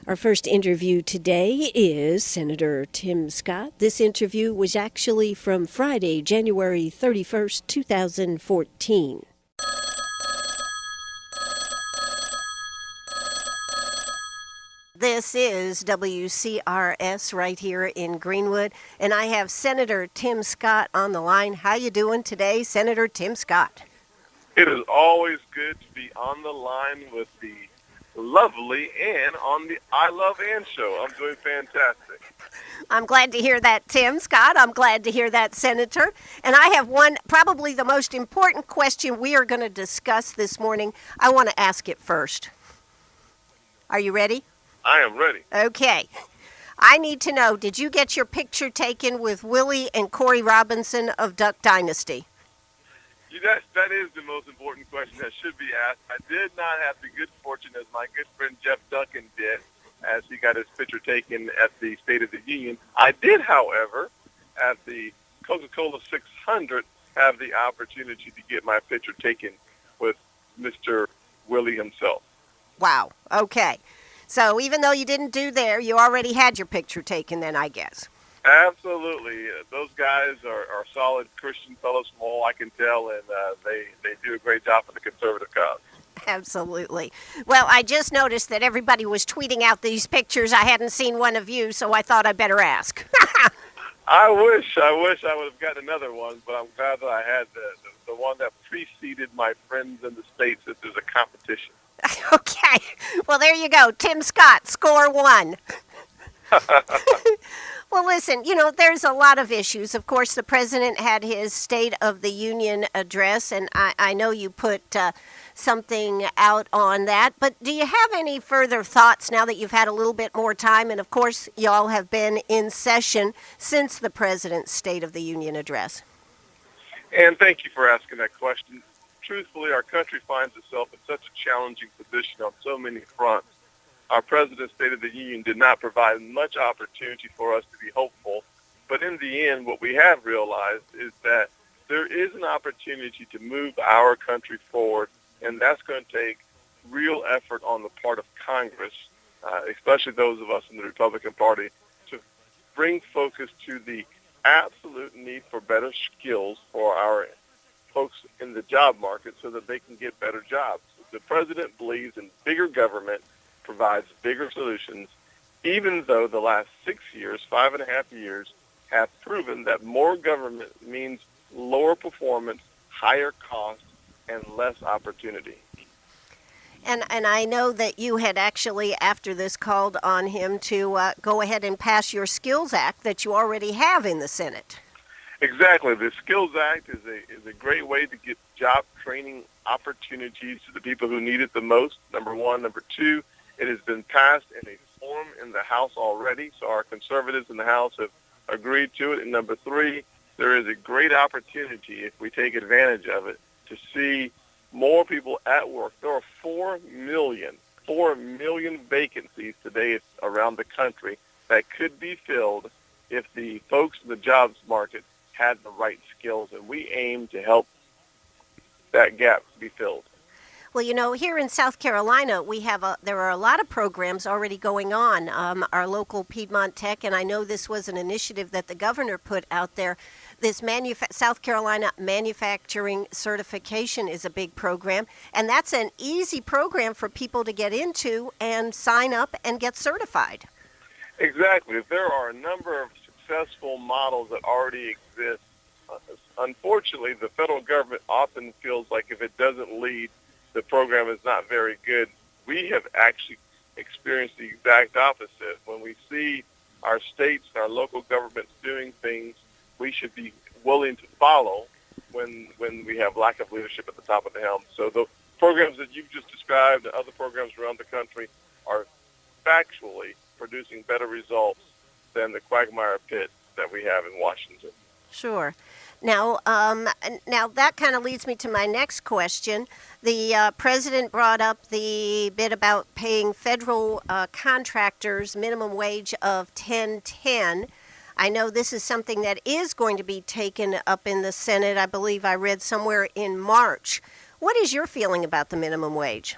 Our first interview today is Senator Tim Scott. This interview was actually from Friday, January 31st, 2014. This is WCRS right here in Greenwood, and I have Senator Tim Scott on the line. How you doing today, Senator Tim Scott? It is always good to be on the line with the lovely Ann on the I Love Ann show. I'm doing fantastic. I'm glad to hear that, Tim Scott. I'm glad to hear that, Senator. And I have one, probably the most important question we are going to discuss this morning. I want to ask it first. Are you ready? I am ready. Okay. I need to know, did you get your picture taken with Willie and Corey Robinson of Duck Dynasty? That is the most important question that should be asked. I did not have the good fortune as my good friend Jeff Duncan did, as he got his picture taken at the State of the Union. I did, however, at the Coca-Cola 600, have the opportunity to get my picture taken with Mr. Willie himself. Wow. Okay. So even though you didn't do there, you already had your picture taken then, I guess. Absolutely. Those guys are solid Christian fellows from all I can tell, and they do a great job for the conservative cause. Absolutely. Well, I just noticed that everybody was tweeting out these pictures. I hadn't seen one of you, so I thought I'd better ask. I wish I would have gotten another one, but I'm glad that I had the one that preceded my friends in the States if there's a competition. Okay. Well, there you go. Tim Scott, score one. Well, listen, there's a lot of issues. Of course, the president had his State of the Union address, and I know you put something out on that. But do you have any further thoughts now that you've had a little bit more time? And, of course, y'all have been in session since the president's State of the Union address. And thank you for asking that question. Truthfully, our country finds itself in such a challenging position on so many fronts. Our President's State of the Union did not provide much opportunity for us to be hopeful. But in the end, what we have realized is that there is an opportunity to move our country forward, and that's going to take real effort on the part of Congress, especially those of us in the Republican Party, to bring focus to the absolute need for better skills for our folks in the job market so that they can get better jobs. The President believes in bigger government provides bigger solutions, even though the last 6 years, 5.5 years, have proven that more government means lower performance, higher cost, and less opportunity. And I know that you had actually, after this, called on him to go ahead and pass your Skills Act that you already have in the Senate. Exactly. The Skills Act is a great way to get job training opportunities to the people who need it the most, number one. Number two, it has been passed in a form in the House already, so our conservatives in the House have agreed to it. And number three, there is a great opportunity, if we take advantage of it, to see more people at work. There are 4 million vacancies today around the country that could be filled if the folks in the jobs market had the right skills, and we aim to help that gap be filled. Well, here in South Carolina, there are a lot of programs already going on. Our local Piedmont Tech, and I know this was an initiative that the governor put out there. This South Carolina Manufacturing Certification is a big program, and that's an easy program for people to get into and sign up and get certified. Exactly. There are a number of successful models that already exist. Unfortunately, the federal government often feels like if it doesn't lead, the program is not very good. We have actually experienced the exact opposite. When we see our states and our local governments doing things, we should be willing to follow when we have lack of leadership at the top of the helm. So the programs that you've just described and other programs around the country are factually producing better results than the quagmire pit that we have in Washington. Sure. Now that kind of leads me to my next question. The president brought up the bit about paying federal contractors minimum wage of $10.10. I know this is something that is going to be taken up in the Senate. I believe I read somewhere in March. What is your feeling about the minimum wage?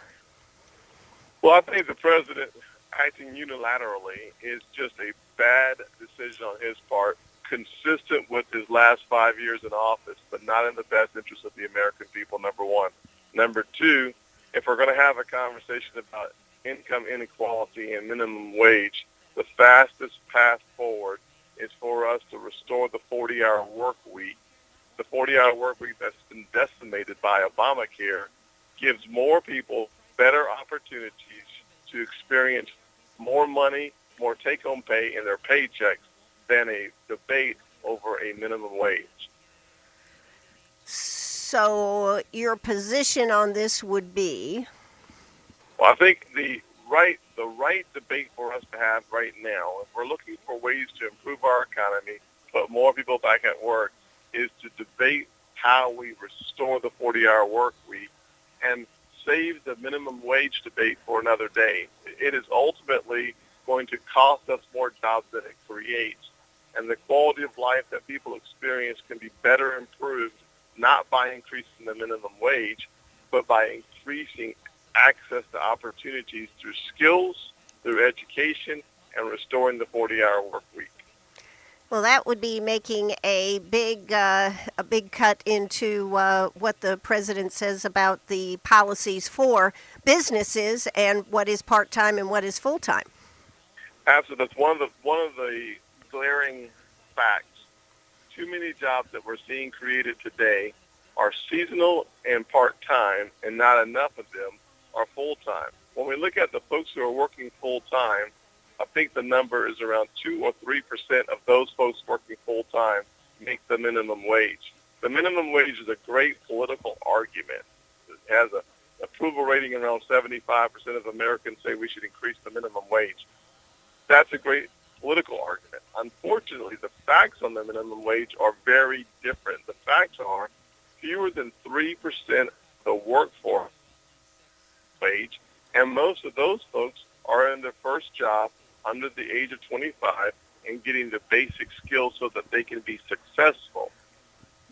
Well, I think the president acting unilaterally is just a bad decision on his part, consistent with his last 5 years in office, but not in the best interest of the American people, number one. Number two, if we're going to have a conversation about income inequality and minimum wage, the fastest path forward is for us to restore the 40-hour work week. The 40-hour work week that's been decimated by Obamacare gives more people better opportunities to experience more money, more take-home pay in their paychecks than a debate over a minimum wage. So your position on this would be? Well, I think the right debate for us to have right now, if we're looking for ways to improve our economy, put more people back at work, is to debate how we restore the 40-hour work week and save the minimum wage debate for another day. It is ultimately going to cost us more jobs than it creates. And the quality of life that people experience can be better improved not by increasing the minimum wage, but by increasing access to opportunities through skills, through education, and restoring the 40-hour work week. Well, that would be making a big cut into what the president says about the policies for businesses and what is part-time and what is full-time. Absolutely, that's one of the glaring facts. Too many jobs that we're seeing created today are seasonal and part-time, and not enough of them are full-time. When we look at the folks who are working full-time, I think the number is around 2 or 3% of those folks working full-time make the minimum wage. The minimum wage is a great political argument. It has an approval rating around 75% of Americans say we should increase the minimum wage. That's a great political argument. Unfortunately, the facts on the minimum wage are very different. The facts are fewer than 3% of the workforce wage, and most of those folks are in their first job under the age of 25 and getting the basic skills so that they can be successful.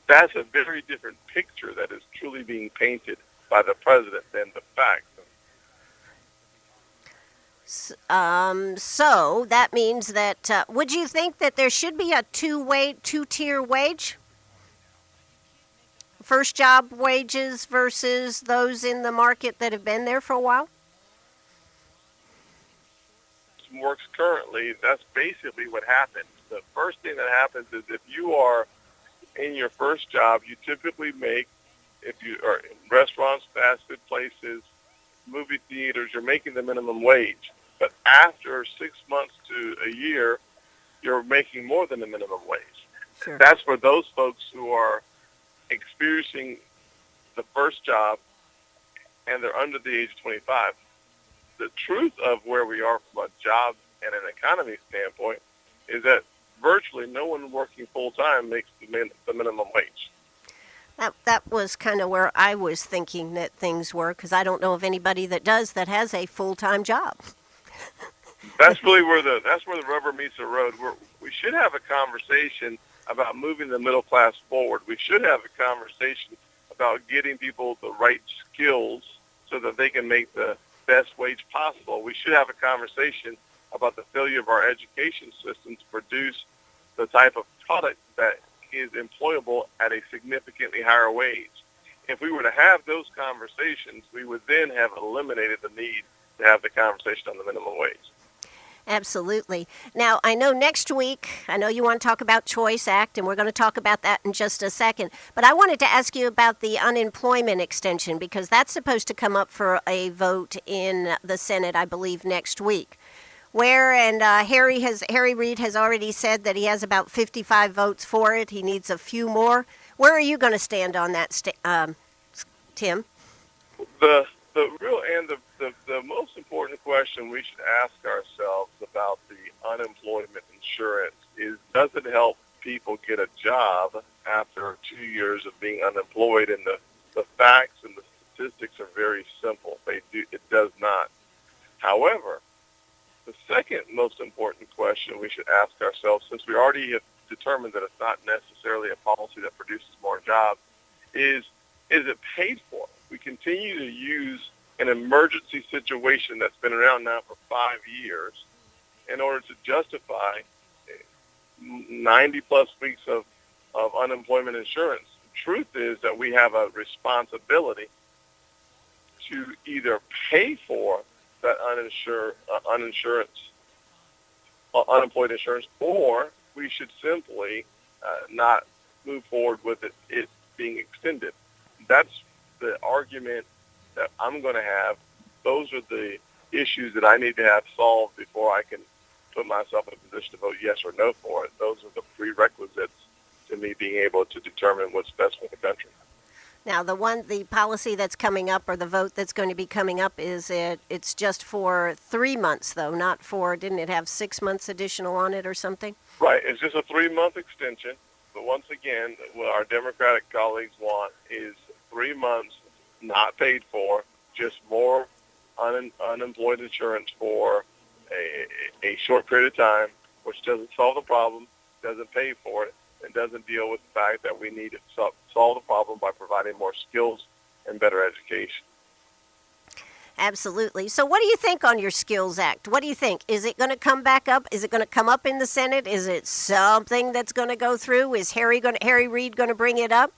That's a very different picture that is truly being painted by the president than the facts. So that means that would you think that there should be a two-tier wage? First job wages versus those in the market that have been there for a while? Works currently, that's basically what happens. The first thing that happens is if you are in your first job, you typically make, if you are in restaurants, fast food places, movie theaters, you're making the minimum wage. But after 6 months to a year, you're making more than the minimum wage. Sure. That's for those folks who are experiencing the first job and they're under the age of 25. The truth of where we are from a job and an economy standpoint is that virtually no one working full-time makes the minimum wage. That was kind of where I was thinking that things were, because I don't know of anybody that does that has a full-time job. That's really where the rubber meets the road. We should have a conversation about moving the middle class forward. We should have a conversation about getting people the right skills so that they can make the best wage possible. We should have a conversation about the failure of our education system to produce the type of product that is employable at a significantly higher wage. If we were to have those conversations, we would then have eliminated the need to have the conversation on the minimum wage. Absolutely. Now, I know next week, I know you want to talk about Choice Act, and we're going to talk about that in just a second. But I wanted to ask you about the unemployment extension, because that's supposed to come up for a vote in the Senate, I believe, next week. Harry Reid has already said that he has about 55 votes for it. He needs a few more. Where are you going to stand on that, Tim? The most important question we should ask ourselves about the unemployment insurance is, does it help people get a job after 2 years of being unemployed? And the facts and the statistics are very simple. It does not. However, the second most important question we should ask ourselves, since we already have determined that it's not necessarily a policy that produces more jobs, is it paid for? We continue to use an emergency situation that's been around now for 5 years in order to justify 90-plus weeks of unemployment insurance. The truth is that we have a responsibility to either pay for that unemployed insurance, or we should simply not move forward with it being extended. That's the argument that I'm going to have. Those are the issues that I need to have solved before I can put myself in a position to vote yes or no for it. Those are the prerequisites to me being able to determine what's best for the country. Now, the policy that's coming up, or the vote that's going to be coming up, it's just for 3 months, though, not for, didn't it have 6 months additional on it or something? Right. It's just a 3-month extension. But once again, what our Democratic colleagues want is 3 months not paid for, just more unemployed insurance for a short period of time, which doesn't solve the problem, doesn't pay for it, and doesn't deal with the fact that we need to solve the problem by providing more skills and better education. Absolutely. So what do you think on your Skills Act? What do you think? Is it going to come back up? Is it going to come up in the Senate? Is it something that's going to go through? Is Harry Reid going to bring it up?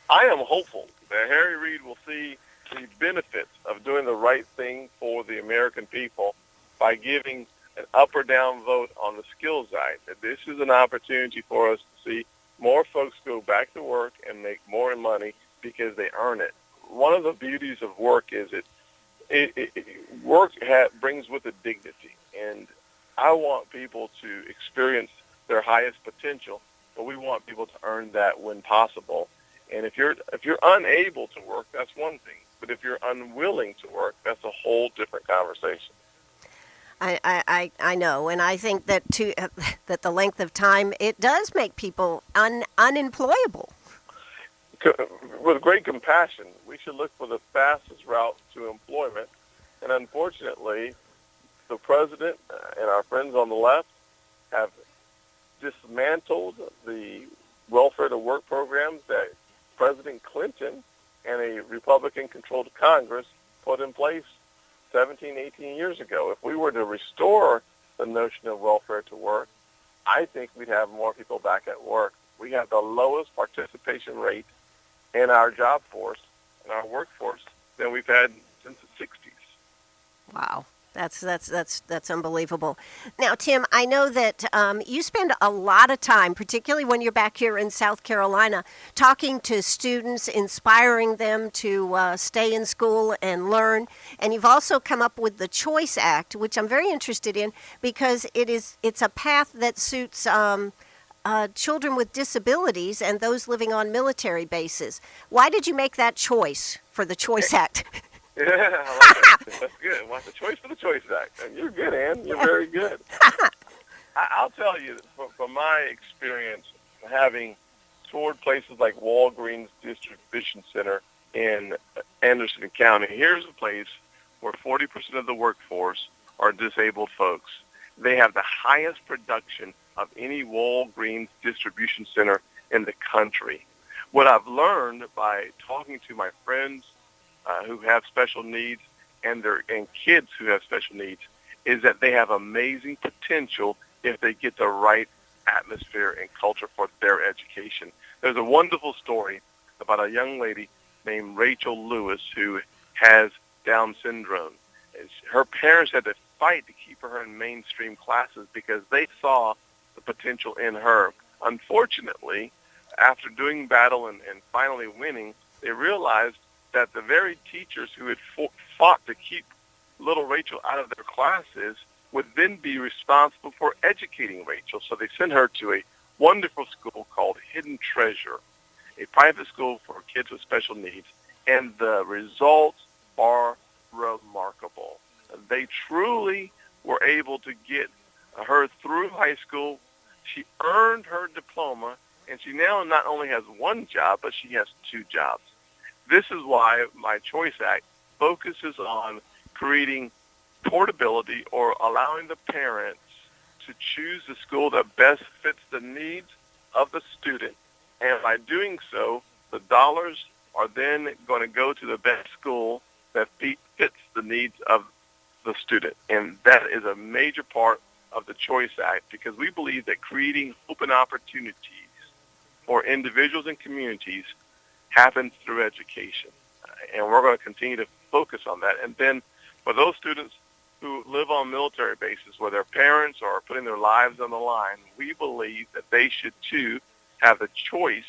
I am hopeful that Harry Reid will see the benefits of doing the right thing for the American people by giving an up or down vote on the Skills Act. That this is an opportunity for us to see more folks go back to work and make more money because they earn it. One of the beauties of work is work brings with it dignity, and I want people to experience their highest potential, but we want people to earn that when possible. And if you're unable to work, that's one thing, but if you're unwilling to work, that's a whole different conversation. I know, and I think that that the length of time, it does make people unemployable. With great compassion, we should look for the fastest route to employment. And unfortunately, the president and our friends on the left have dismantled the welfare to work programs that President Clinton and a Republican-controlled Congress put in place 17, 18 years ago. If we were to restore the notion of welfare to work, I think we'd have more people back at work. We have the lowest participation rate in our job force, in our workforce, than we've had since the 60s. Wow. That's unbelievable. Now, Tim, I know that you spend a lot of time, particularly when you're back here in South Carolina, talking to students, inspiring them to stay in school and learn. And you've also come up with the Choice Act, which I'm very interested in because it's a path that suits children with disabilities and those living on military bases. Why did you make that choice for the Choice Act? Yeah, I like it. That's good. What's the choice for the Choice Act? And you're good, Ann. You're very good. I'll tell you, from my experience, having toured places like Walgreens Distribution Center in Anderson County, here's a place where 40% of the workforce are disabled folks. They have the highest production of any Walgreens distribution center in the country. What I've learned by talking to my friends who have special needs and kids who have special needs is that they have amazing potential if they get the right atmosphere and culture for their education. There's a wonderful story about a young lady named Rachel Lewis who has Down syndrome. Her parents had to fight to keep her in mainstream classes because they saw the potential in her. Unfortunately, after doing battle and finally winning, they realized that the very teachers who had fought to keep little Rachel out of their classes would then be responsible for educating Rachel. So they sent her to a wonderful school called Hidden Treasure, a private school for kids with special needs, and the results are remarkable. They truly were able to get her through high school. She earned her diploma, and she now not only has one job, but she has two jobs. This is why my Choice Act focuses on creating portability or allowing the parents to choose the school that best fits the needs of the student. And by doing so, the dollars are then going to go to the best school that fits the needs of the student. And that is a major part of the Choice Act, because we believe that creating open opportunities for individuals and communities happens through education. And we're going to continue to focus on that. And then for those students who live on military bases where their parents are putting their lives on the line, we believe that they should too have the choice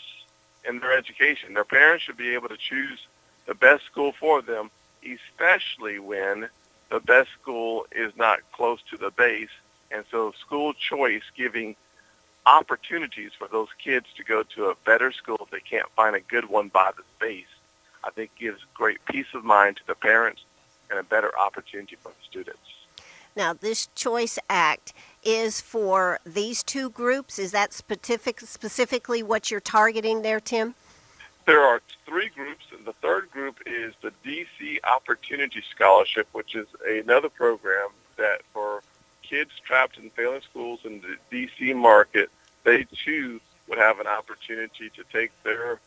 in their education. Their parents should be able to choose the best school for them, especially when the best school is not close to the base. And so school choice, giving opportunities for those kids to go to a better school if they can't find a good one by the base, I think gives great peace of mind to the parents and a better opportunity for the students. Now, this Choice Act is for these two groups. Is that specifically what you're targeting there, Tim? There are three groups, and the third group is the D.C. Opportunity Scholarship, which is another program that for kids trapped in failing schools in the D.C. market, they too would have an opportunity to take their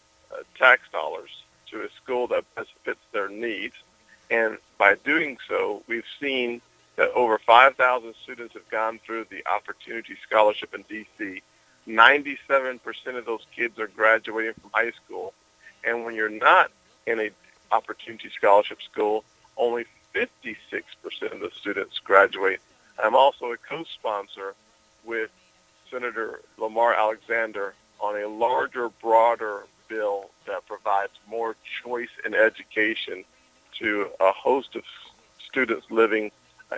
tax dollars to a school that best fits their needs. And by doing so, we've seen that over 5,000 students have gone through the Opportunity Scholarship in D.C. 97% of those kids are graduating from high school. And when you're not in a Opportunity Scholarship school, only 56% of the students graduate. I'm also a co-sponsor with Senator Lamar Alexander on a larger, broader bill that provides more choice in education to a host of students living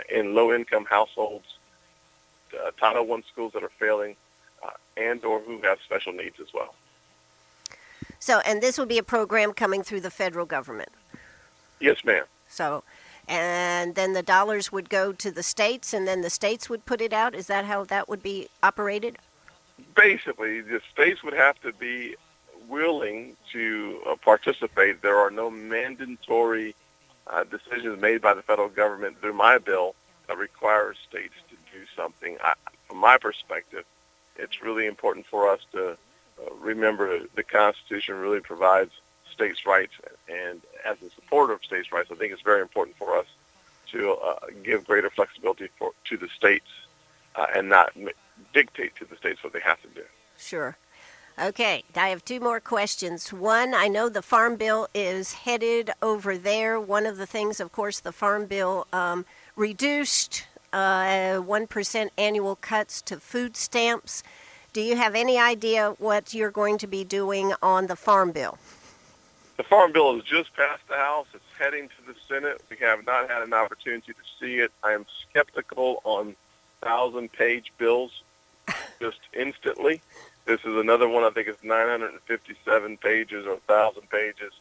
in low-income households, Title I schools that are failing, and or who have special needs as well. So, and this would be a program coming through the federal government? Yes, ma'am. So, and then the dollars would go to the states, and then the states would put it out? Is that how that would be operated? Basically, the states would have to be willing to participate. There are no mandatory decisions made by the federal government through my bill that requires states to do something. From my perspective, it's really important for us to remember the Constitution really provides states' rights, and as a supporter of states' rights, I think it's very important for us to give greater flexibility to the states and not dictate to the states what they have to do. Sure. Okay, I have two more questions. One, I know the Farm Bill is headed over there. One of the things, of course, the Farm Bill reduced 1% annual cuts to food stamps. Do you have any idea what you're going to be doing on the Farm Bill? The Farm Bill has just passed the House. It's heading to the Senate. We have not had an opportunity to see it. I am skeptical on 1,000-page bills just instantly. This is another one, I think it's 957 pages or 1,000 pages.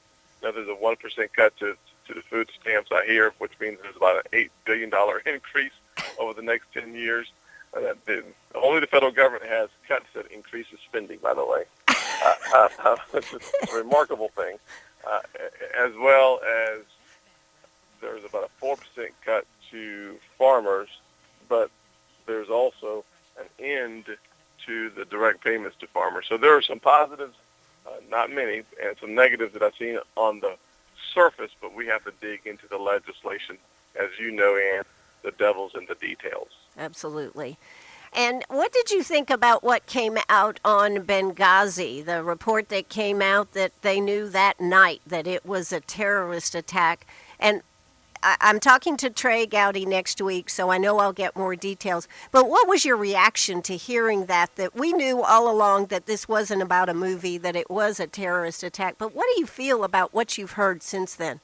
Now there's a 1% cut to the food stamps, I hear, which means there's about an $8 billion increase over the next 10 years. Only the federal government has cuts that increases spending, by the way. It's a remarkable thing. As well as there's about a 4% cut to farmers, but there's also an end to the direct payments to farmers. So there are some positives, not many, and some negatives that I've seen on the surface, but we have to dig into the legislation, as you know, Ann, the devil's in the details. Absolutely. And what did you think about what came out on Benghazi, the report that came out that they knew that night that it was a terrorist attack? And I'm talking to Trey Gowdy next week, so I know I'll get more details. But what was your reaction to hearing that we knew all along that this wasn't about a movie, that it was a terrorist attack? But what do you feel about what you've heard since then?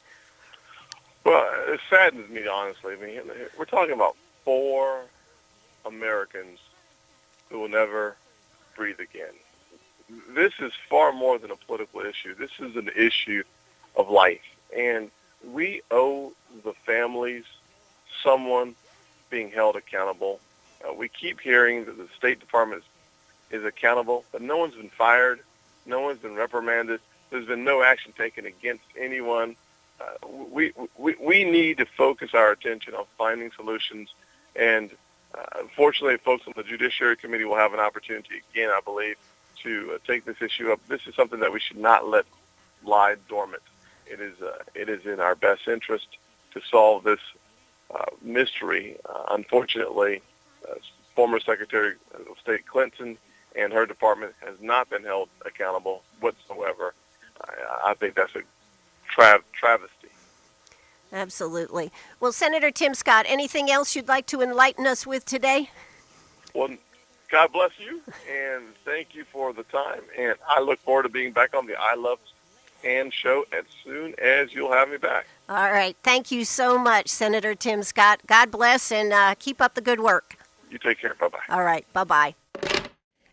Well, it saddens me, honestly. I mean, we're talking about 4 Americans who will never breathe again. This is far more than a political issue. This is an issue of life. And we owe the families someone being held accountable. We keep hearing that the State Department is accountable, but no one's been fired. No one's been reprimanded. There's been no action taken against anyone. We need to focus our attention on finding solutions. And unfortunately, folks on the Judiciary Committee will have an opportunity again, I believe, to take this issue up. This is something that we should not let lie dormant. it is in our best interest to solve this mystery. Unfortunately, former Secretary of State Clinton and her department has not been held accountable whatsoever. I think that's a travesty. Absolutely. Well, Senator Tim Scott, anything else you'd like to enlighten us with today? Well, God bless you, and thank you for the time. And I look forward to being back on the I Love Ann show as soon as you'll have me back. All right. Thank you so much, Senator Tim Scott. God bless, and keep up the good work. You take care. Bye-bye. All right. Bye-bye.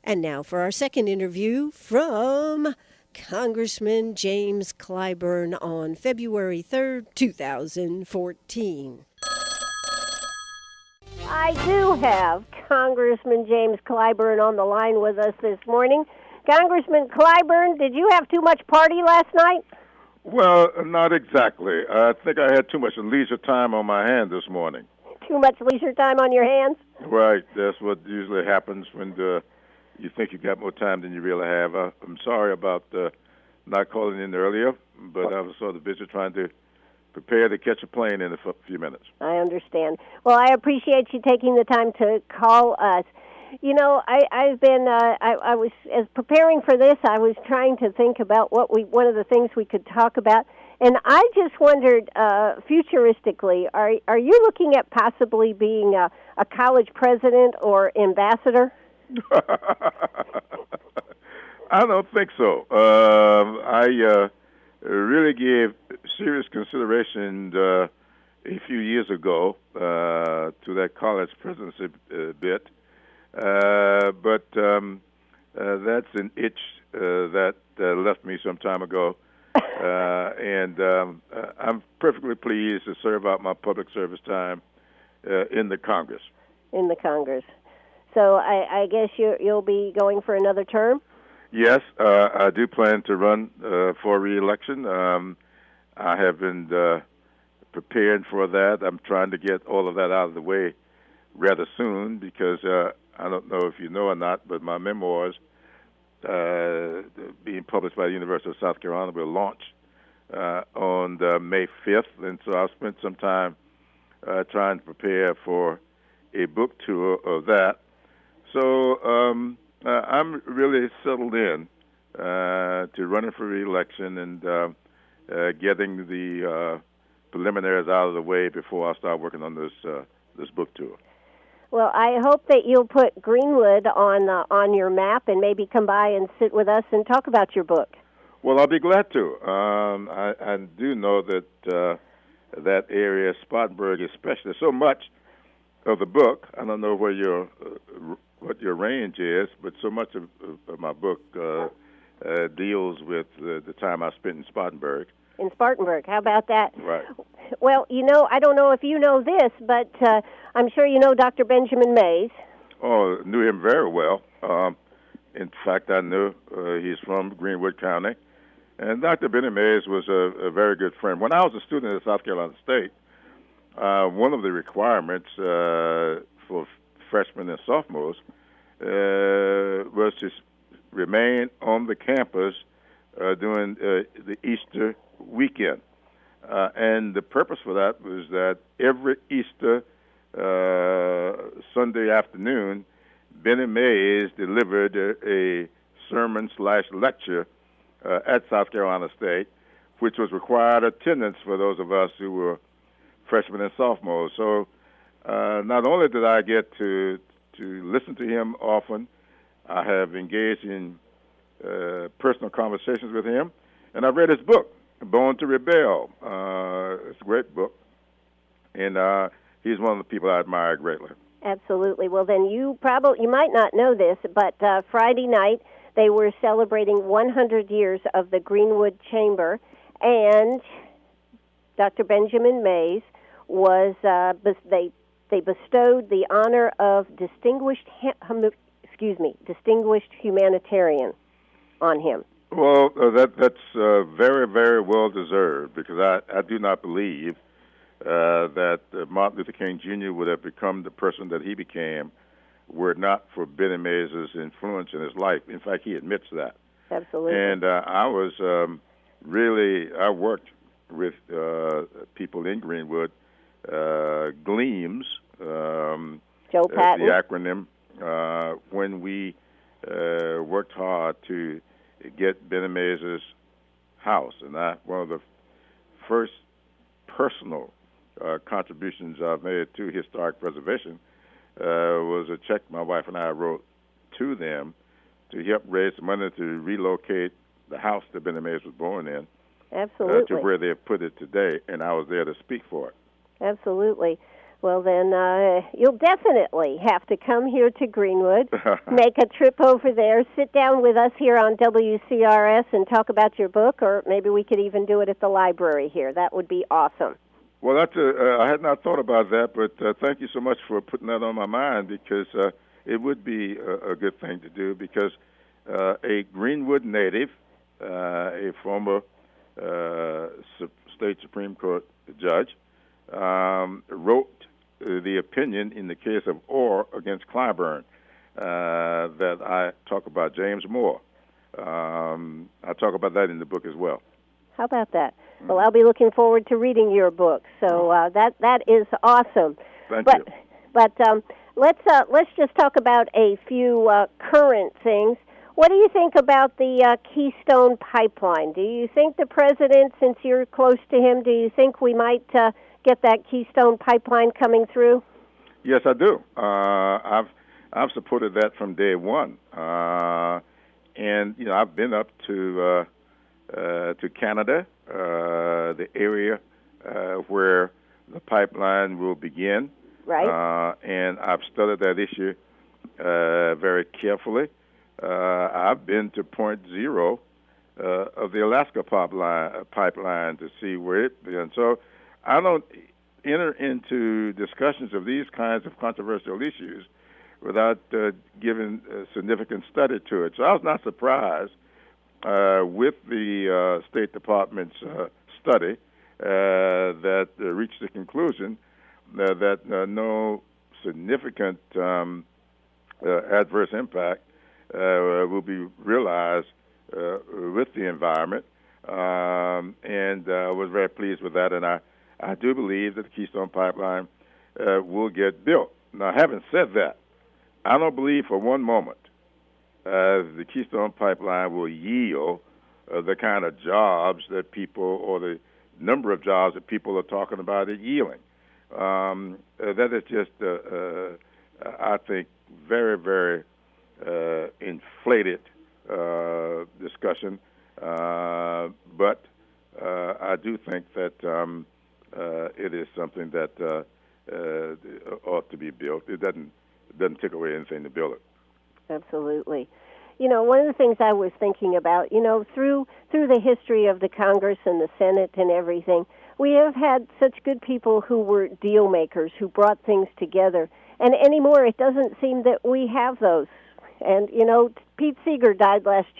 And now for our second interview from Congressman James Clyburn on February 3rd, 2014. I do have Congressman James Clyburn on the line with us this morning. Congressman Clyburn, did you have too much party last night? Well, not exactly. I think I had too much leisure time on my hand this morning. Too much leisure time on your hands? Right. That's what usually happens when you think you got more time than you really have. I'm sorry about not calling in earlier, but I was sort of busy trying to prepare to catch a plane in a few minutes. I understand. Well, I appreciate you taking the time to call us. You know, I've been, I was, as preparing for this, I was trying to think about one of the things we could talk about, and I just wondered, futuristically, are you looking at possibly being a college president or ambassador? I don't think so. I really gave serious consideration a few years ago to that college presidency bit. But that's an itch that left me some time ago, and I'm perfectly pleased to serve out my public service time in the Congress. In the Congress. So I guess you'll be going for another term? Yes, I do plan to run for re-election. I have been prepared for that. I'm trying to get all of that out of the way rather soon because I don't know if you know or not, but my memoirs, being published by the University of South Carolina, will launch on May 5th. And so I've spent some time trying to prepare for a book tour of that. So I'm really settled in to running for re-election and getting the preliminaries out of the way before I start working on this book tour. Well, I hope that you'll put Greenwood on your map and maybe come by and sit with us and talk about your book. Well, I'll be glad to. I do know that that area, Spartanburg especially, so much of the book, I don't know where what your range is, but so much of my book deals with the time I spent in Spartanburg. In Spartanburg, how about that? Right. Well, you know, I don't know if you know this, but I'm sure you know Dr. Benjamin Mays. Oh, knew him very well. In fact, I knew he's from Greenwood County. And Dr. Benjamin Mays was a very good friend. When I was a student at South Carolina State, one of the requirements for freshmen and sophomores was to remain on the campus during the Easter weekend. And the purpose for that was that every Easter Sunday afternoon, Benny Mays delivered a sermon/lecture at South Carolina State, which was required attendance for those of us who were freshmen and sophomores. So not only did I get to listen to him often, I have engaged in personal conversations with him, and I've read his book, Born to Rebel. It's a great book, and he's one of the people I admire greatly. Absolutely. Well, then you might not know this, but Friday night they were celebrating 100 years of the Greenwood Chamber, and Dr. Benjamin Mays was they bestowed the honor of distinguished humanitarian on him. Well, that's very, very well deserved, because I do not believe that Martin Luther King Jr. would have become the person that he became were it not for Benny Mays' influence in his life. In fact, he admits that. Absolutely. And I was I worked with people in Greenwood, GLEAMS, Joe Patton. the acronym, when we worked hard to get Benny Mays' house. And one of the first personal contributions I've made to historic preservation was a check my wife and I wrote to them to help raise the money to relocate the house that Benny Mays was born in. Absolutely. To where they have put it today, and I was there to speak for it. Absolutely. Well, then you'll definitely have to come here to Greenwood, make a trip over there, sit down with us here on WCRS and talk about your book, or maybe we could even do it at the library here. That would be awesome. Well, I had not thought about that, but thank you so much for putting that on my mind, because it would be a good thing to do, because a Greenwood native, a former state Supreme Court judge, wrote the opinion in the case of Orr against Clyburn that I talk about, James Moore. I talk about that in the book as well. How about that? Well, I'll be looking forward to reading your book. So that is awesome. Thank you. But let's just talk about a few current things. What do you think about the Keystone Pipeline? Do you think the president, since you're close to him, do you think we might get that Keystone Pipeline coming through? Yes, I do. I've supported that from day one, and I've been up to Canada, the area where the pipeline will begin. Right. And I've studied that issue very carefully. I've been to point zero of the Alaska pipeline to see where it began. So I don't enter into discussions of these kinds of controversial issues without giving significant study to it. So I was not surprised with the State Department's study that reached the conclusion that no significant adverse impact will be realized with the environment, and I was very pleased with that, and I do believe that the Keystone Pipeline will get built. Now, having said that, I don't believe for one moment the Keystone Pipeline will yield the kind of jobs that people, or the number of jobs that people are talking about it yielding. That is just, I think, very, very inflated discussion, but I do think that it is something that ought to be built. It doesn't take away anything to build it. Absolutely. One of the things I was thinking about, through the history of the Congress and the Senate and everything, we have had such good people who were deal makers, who brought things together. And anymore, it doesn't seem that we have those. And, Pete Seeger died last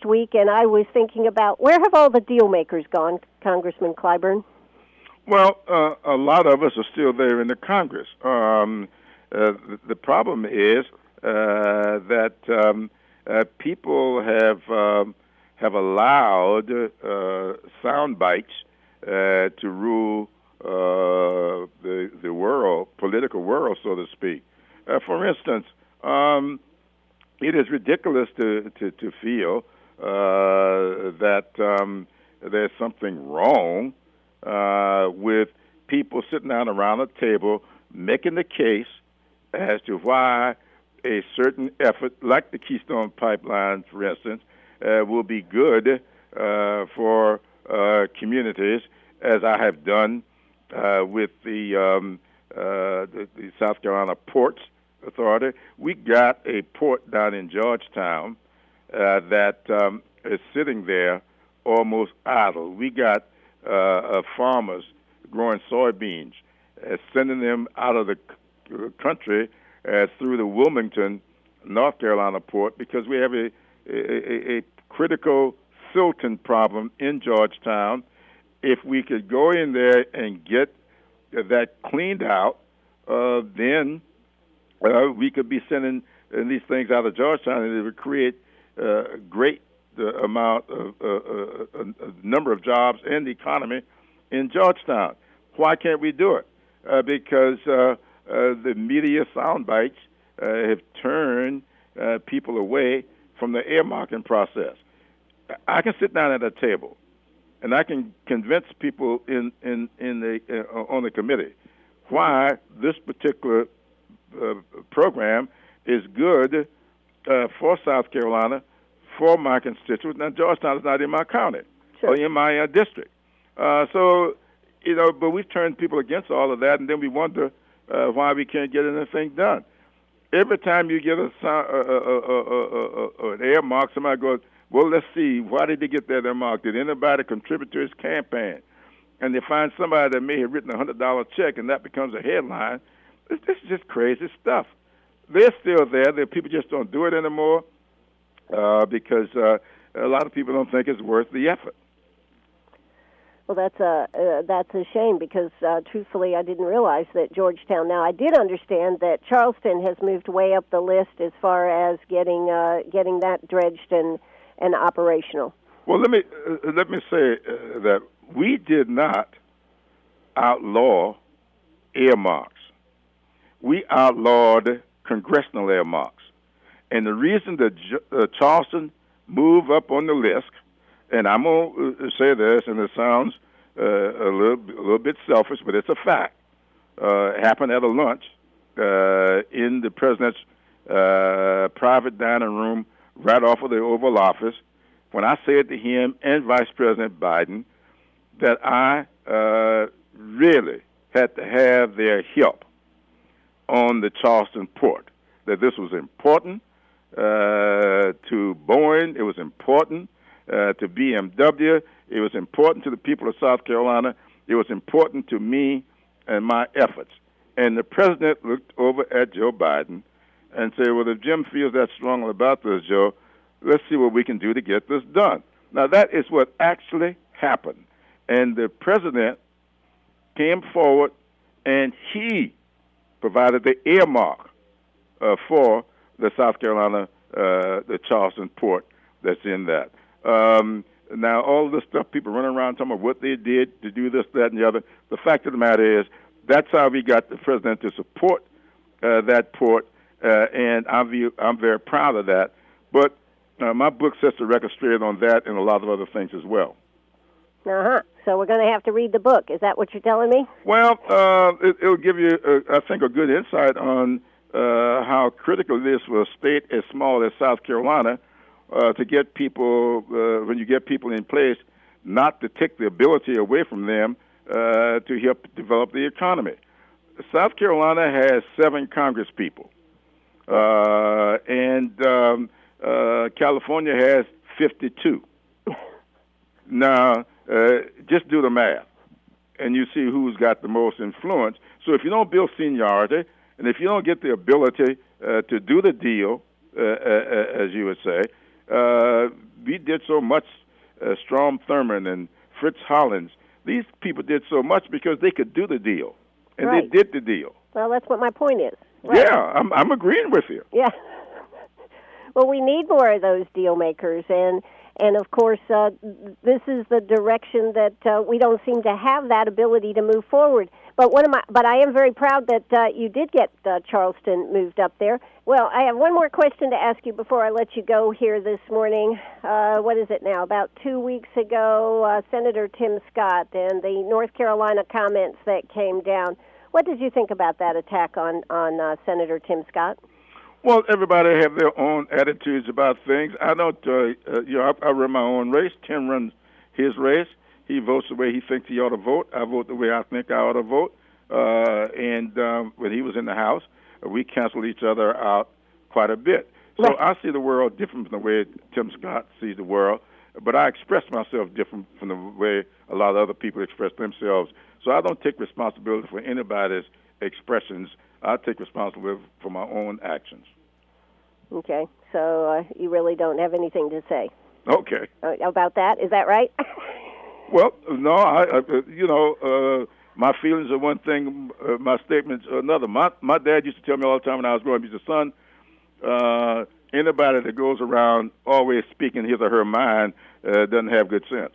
week, and I was thinking about, where have all the deal makers gone, Congressman Clyburn? Well, a lot of us are still there in the Congress. The problem is that people have allowed sound bites to rule the world, political world, so to speak. For instance, it is ridiculous to feel that there's something wrong with people sitting down around a table making the case as to why a certain effort, like the Keystone Pipeline, for instance, will be good for communities, as I have done with the South Carolina Ports Authority. We got a port down in Georgetown that is sitting there almost idle. We got farmers growing soybeans, sending them out of the country through the Wilmington, North Carolina port, because we have a critical silting problem in Georgetown. If we could go in there and get that cleaned out, then we could be sending these things out of Georgetown, and it would create great amount of number of jobs and the economy in Georgetown. Why can't we do it? Because the media sound bites have turned people away from the earmarking process. I can sit down at a table, and I can convince people on the committee why this particular program is good for South Carolina, for my constituents. Now, Georgetown is not in my county or in my district. But we've turned people against all of that, and then we wonder why we can't get anything done. Every time you get an earmark, somebody goes, well, let's see, why did they get that earmark? Did anybody contribute to his campaign? And they find somebody that may have written a $100 check, and that becomes a headline. This is just crazy stuff. They're still there. People just don't do it anymore because a lot of people don't think it's worth the effort. Well, that's a shame because, truthfully, I didn't realize that Georgetown. Now, I did understand that Charleston has moved way up the list as far as getting that dredged and operational. Well, let me say that we did not outlaw earmarks. We outlawed congressional earmarks, and the reason that Charleston moved up on the list. And I'm going to say this, and it sounds a little bit selfish, but it's a fact. It happened at a lunch in the president's private dining room right off of the Oval Office when I said to him and Vice President Biden that I really had to have their help on the Charleston port, that this was important to Boeing, it was important to BMW. It was important to the people of South Carolina. It was important to me and my efforts. And the president looked over at Joe Biden and said, well, if Jim feels that strongly about this, Joe, let's see what we can do to get this done. Now, that is what actually happened. And the president came forward, and he provided the earmark for the South Carolina, the Charleston port that's in that. Now, all this stuff, people running around talking about what they did to do this, that, and the other. The fact of the matter is, that's how we got the president to support that port, and I'm very proud of that. But my book sets the record straight on that and a lot of other things as well. So we're going to have to read the book. Is that what you're telling me? Well, it'll give you, I think, a good insight on how critical it is for a state as small as South Carolina to get people, when you get people in place, not to take the ability away from them to help develop the economy. South Carolina has 7 congresspeople, and California has 52. Now, just do the math, and you see who's got the most influence. So if you don't build seniority, and if you don't get the ability to do the deal, as you would say, we did so much, Strom Thurmond and Fritz Hollins. These people did so much because they could do the deal, and right. They did the deal. Well, that's what my point is. Right. Yeah, I'm agreeing with you. Yeah. Well, we need more of those deal makers, and of course, this is the direction that we don't seem to have that ability to move forward. But I am very proud that you did get Charleston moved up there. Well, I have one more question to ask you before I let you go here this morning. What is it now? About 2 weeks ago, Senator Tim Scott and the North Carolina comments that came down. What did you think about that attack on Senator Tim Scott? Well, everybody have their own attitudes about things. I don't, I run my own race. Tim runs his race. He votes the way he thinks he ought to vote. I vote the way I think I ought to vote. And when he was in the House, we canceled each other out quite a bit. So right. I see the world different from the way Tim Scott sees the world, but I express myself different from the way a lot of other people express themselves. So I don't take responsibility for anybody's expressions. I take responsibility for my own actions. Okay, so you really don't have anything to say. Okay. About that, is that right? Well, no, my feelings are one thing, my statements are another. My dad used to tell me all the time when I was growing up, he said, son, anybody that goes around always speaking his or her mind doesn't have good sense.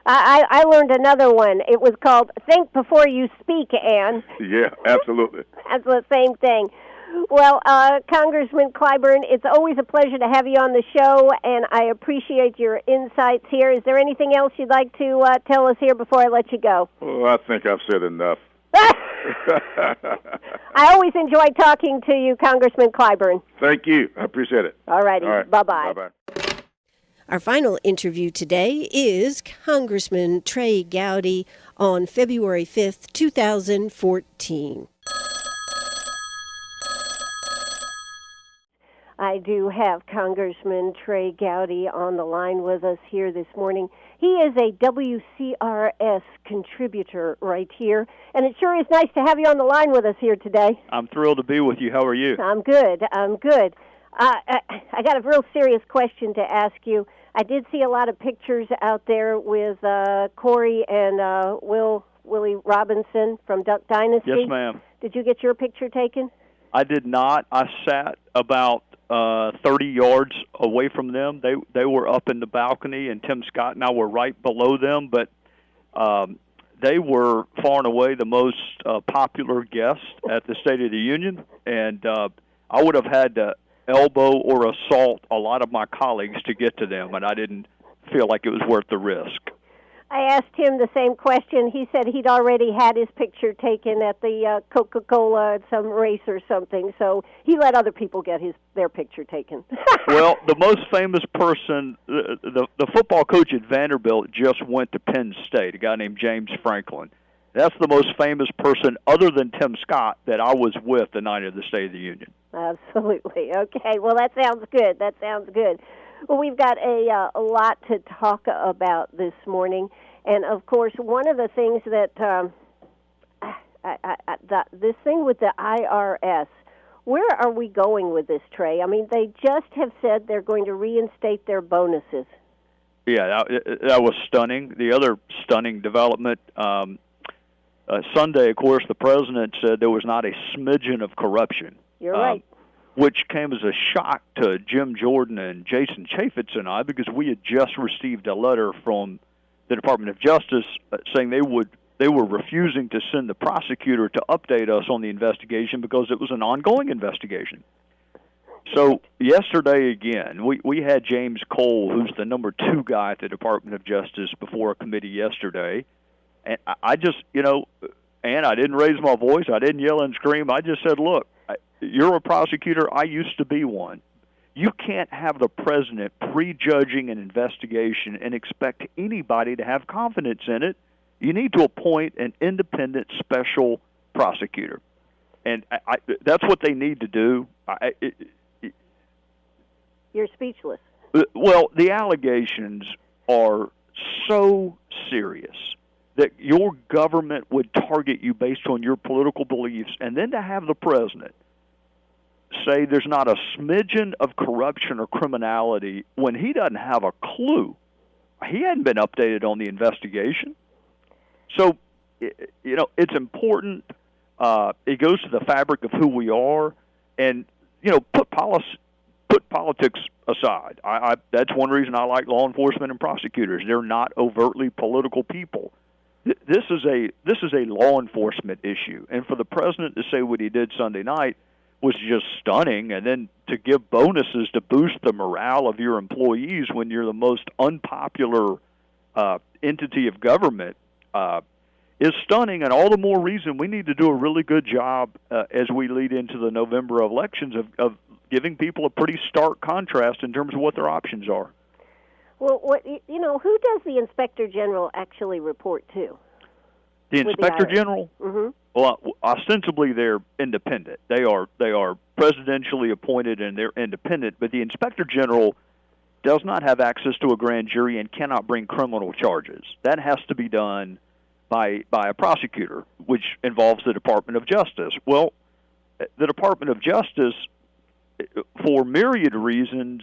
I learned another one. It was called Think Before You Speak, Ann. Yeah, absolutely. That's the same thing. Well, Congressman Clyburn, it's always a pleasure to have you on the show, and I appreciate your insights here. Is there anything else you'd like to tell us here before I let you go? Oh, I think I've said enough. I always enjoy talking to you, Congressman Clyburn. Thank you. I appreciate it. All righty. All right. Bye-bye. Bye-bye. Our final interview today is Congressman Trey Gowdy on February 5th, 2014. I do have Congressman Trey Gowdy on the line with us here this morning. He is a WCRS contributor right here, and it sure is nice to have you on the line with us here today. I'm thrilled to be with you. How are you? I'm good. I got a real serious question to ask you. I did see a lot of pictures out there with Corey and Willie Robinson from Duck Dynasty. Yes, ma'am. Did you get your picture taken? I did not. I sat about 30 yards away from them. They were up in the balcony, and Tim Scott and I were right below them, but they were far and away the most popular guest at the State of the Union, and I would have had to elbow or assault a lot of my colleagues to get to them, and I didn't feel like it was worth the risk. I asked him the same question. He said he'd already had his picture taken at the Coca-Cola at some race or something, so he let other people get their picture taken. Well, the most famous person, the football coach at Vanderbilt just went to Penn State, a guy named James Franklin. That's the most famous person other than Tim Scott that I was with the night of the State of the Union. Absolutely. Okay, well, that sounds good. Well, we've got a lot to talk about this morning, and of course, one of the things that this thing with the IRS, where are we going with this, Trey? I mean, they just have said they're going to reinstate their bonuses. Yeah, that was stunning. The other stunning development, Sunday, of course, the president said there was not a smidgen of corruption. You're right. Which came as a shock to Jim Jordan and Jason Chaffetz and I, because we had just received a letter from the Department of Justice saying they were refusing to send the prosecutor to update us on the investigation because it was an ongoing investigation. So yesterday again, we had James Cole, who's the number 2 guy at the Department of Justice, before a committee yesterday, and I just, and I didn't raise my voice, I didn't yell and scream, I just said, look, you're a prosecutor. I used to be one. You can't have the president prejudging an investigation and expect anybody to have confidence in it. You need to appoint an independent special prosecutor. And that's what they need to do. You're speechless. Well, the allegations are so serious that your government would target you based on your political beliefs, and then to have the president say there's not a smidgen of corruption or criminality when he doesn't have a clue. He hadn't been updated on the investigation. So, it's important. It goes to the fabric of who we are, and, put politics aside. That's one reason I like law enforcement and prosecutors. They're not overtly political people. This is a law enforcement issue, and for the president to say what he did Sunday night was just stunning, and then to give bonuses to boost the morale of your employees when you're the most unpopular entity of government is stunning, and all the more reason we need to do a really good job as we lead into the November elections of giving people a pretty stark contrast in terms of what their options are. Well, who does the Inspector General actually report to? The Inspector General? Mm-hmm. Well, ostensibly they're independent. They are presidentially appointed and they're independent, but the Inspector General does not have access to a grand jury and cannot bring criminal charges. That has to be done by a prosecutor, which involves the Department of Justice. Well, the Department of Justice, for myriad reasons,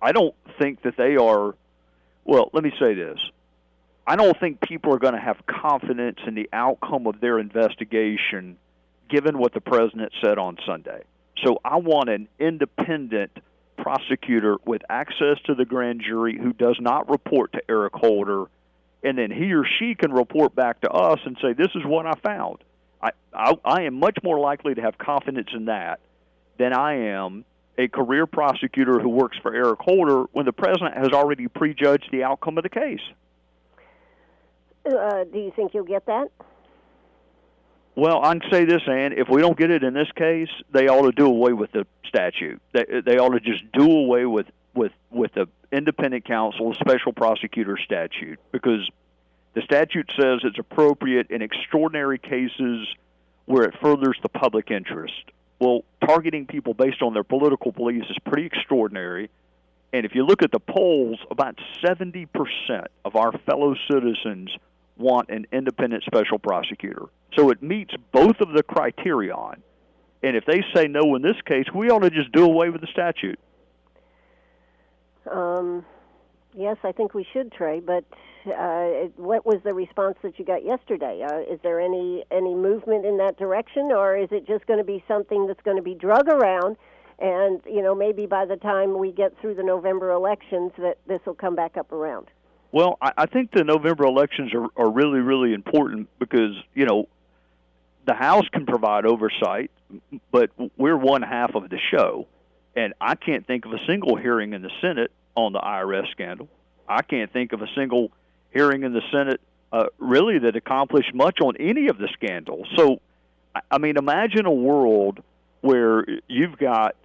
I don't think that they are, well, let me say this. I don't think people are going to have confidence in the outcome of their investigation given what the president said on Sunday. So I want an independent prosecutor with access to the grand jury who does not report to Eric Holder, and then he or she can report back to us and say, this is what I found. I am much more likely to have confidence in that than I am a career prosecutor who works for Eric Holder when the president has already prejudged the outcome of the case. Do you think you'll get that? Well, I can say this, Ann. If we don't get it in this case, they ought to do away with the statute. They ought to just do away with the independent counsel special prosecutor statute, because the statute says it's appropriate in extraordinary cases where it furthers the public interest. Well, targeting people based on their political beliefs is pretty extraordinary. And if you look at the polls, about 70% of our fellow citizens want an independent special prosecutor. So it meets both of the criterion. And if they say no in this case, we ought to just do away with the statute. Yes, I think we should, Trey, but what was the response that you got yesterday? Is there any movement in that direction, or is it just going to be something that's going to be drug around, and maybe by the time we get through the November elections that this will come back up around? Well, I think the November elections are really, really important because, the House can provide oversight, but we're one half of the show, and I can't think of a single hearing in the Senate on the IRS scandal. I can't think of a single hearing in the Senate really that accomplished much on any of the scandals. So, I mean, imagine a world where you've got,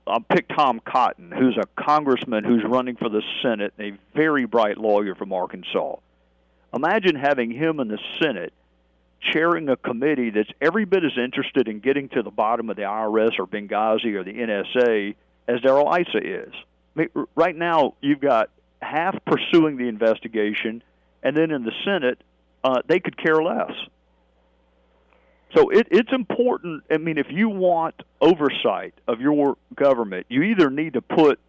I'll pick Tom Cotton, who's a congressman who's running for the Senate, a very bright lawyer from Arkansas. Imagine having him in the Senate chairing a committee that's every bit as interested in getting to the bottom of the IRS or Benghazi or the NSA as Darrell Issa is. I mean, right now, you've got half pursuing the investigation, and then in the Senate, they could care less. So it's important. I mean, if you want oversight of your government, you either need to put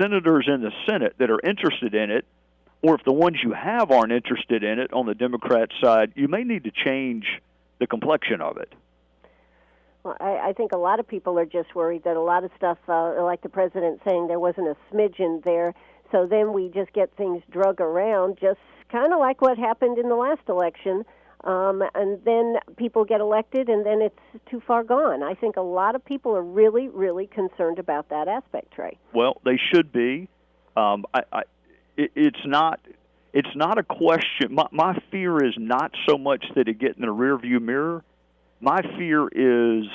senators in the Senate that are interested in it, or if the ones you have aren't interested in it on the Democrat side, you may need to change the complexion of it. Well, I think a lot of people are just worried that a lot of stuff, like the president saying there wasn't a smidgen there, so then we just get things drug around, just kind of like what happened in the last election, and then people get elected, and then it's too far gone. I think a lot of people are really, really concerned about that aspect, Trey. Well, they should be. It's not a question. My fear is not so much that it get in the rearview mirror. My fear is